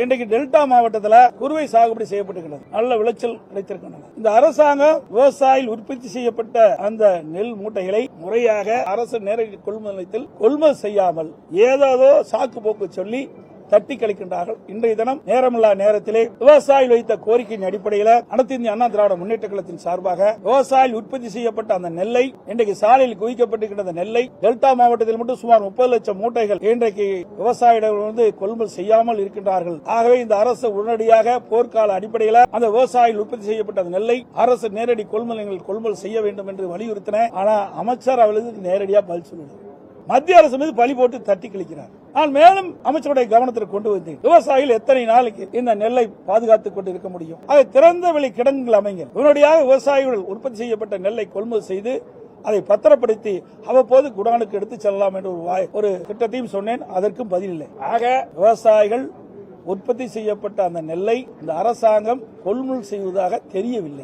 இன்றைக்கு டெல்டா மாவட்டத்தில் குறுவை சாகுபடி செய்யப்பட்டிருக்கிறது. நல்ல விளைச்சல் கிடைத்திருக்கின்றன. இந்த அரசாங்கம் விவசாயிகள் உற்பத்தி செய்யப்பட்ட அந்த நெல் மூட்டைகளை முறையாக அரசு நேரடி கொள்முதல் நிலையத்தில் கொள்முதல் செய்யாமல் ஏதோ சாக்கு போக்கு சொல்லி தட்டி கழிக்கின்றார்கள். இன்றைய தினம் நேரமில்லா நேரத்திலே விவசாயிகள் வைத்த கோரிக்கையின் அடிப்படையில் அனைத்து இந்திய அண்ணா திராவிட முன்னேற்ற கழகத்தின் சார்பாக விவசாயிகள் உற்பத்தி செய்யப்பட்ட அந்த நெல்லை இன்றைக்கு சாலையில் குவிக்கப்பட்டிருக்கின்ற நெல்லை டெல்டா மாவட்டத்தில் மட்டும் சுமார் 30 லட்சம் மூட்டைகள் இன்றைக்கு விவசாயிகள் கொள்முதல் செய்யாமல் இருக்கின்றார்கள். ஆகவே இந்த அரசு உடனடியாக போர்க்கால அடிப்படையில் அந்த விவசாயிகள் உற்பத்தி செய்யப்பட்ட அந்த நெல்லை அரசு நேரடி கொள்முதல் செய்ய வேண்டும் என்று வலியுறுத்தின. ஆனா அமைச்சர் அவர்களுக்கு நேரடியாக பதில் சொல்லுது. மத்திய அரசு மீது பழி போட்டு தட்டி கழிக்கிறார். நான் மேலும் அமைச்சருடைய கவனத்திற்கு கொண்டு வந்தேன். விவசாயிகள் எத்தனை நாளைக்கு இந்த நெல்லை பாதுகாத்துக் கொண்டு இருக்க முடியும்? அதை திறந்த வெளி கிடங்குகள் அமைங்க. உடனடியாக விவசாயிகள் உற்பத்தி செய்யப்பட்ட நெல்லை கொள்முதல் செய்து அதை பத்திரப்படுத்தி அவ்வப்போது குடானுக்கு எடுத்து செல்லலாம் என்று ஒரு திட்டத்தையும் சொன்னேன். அதற்கும் பதில் இல்லை. ஆக விவசாயிகள் உற்பத்தி செய்யப்பட்ட அந்த நெல்லை இந்த அரசாங்கம் கொள்முதல் செய்வதாக தெரியவில்லை.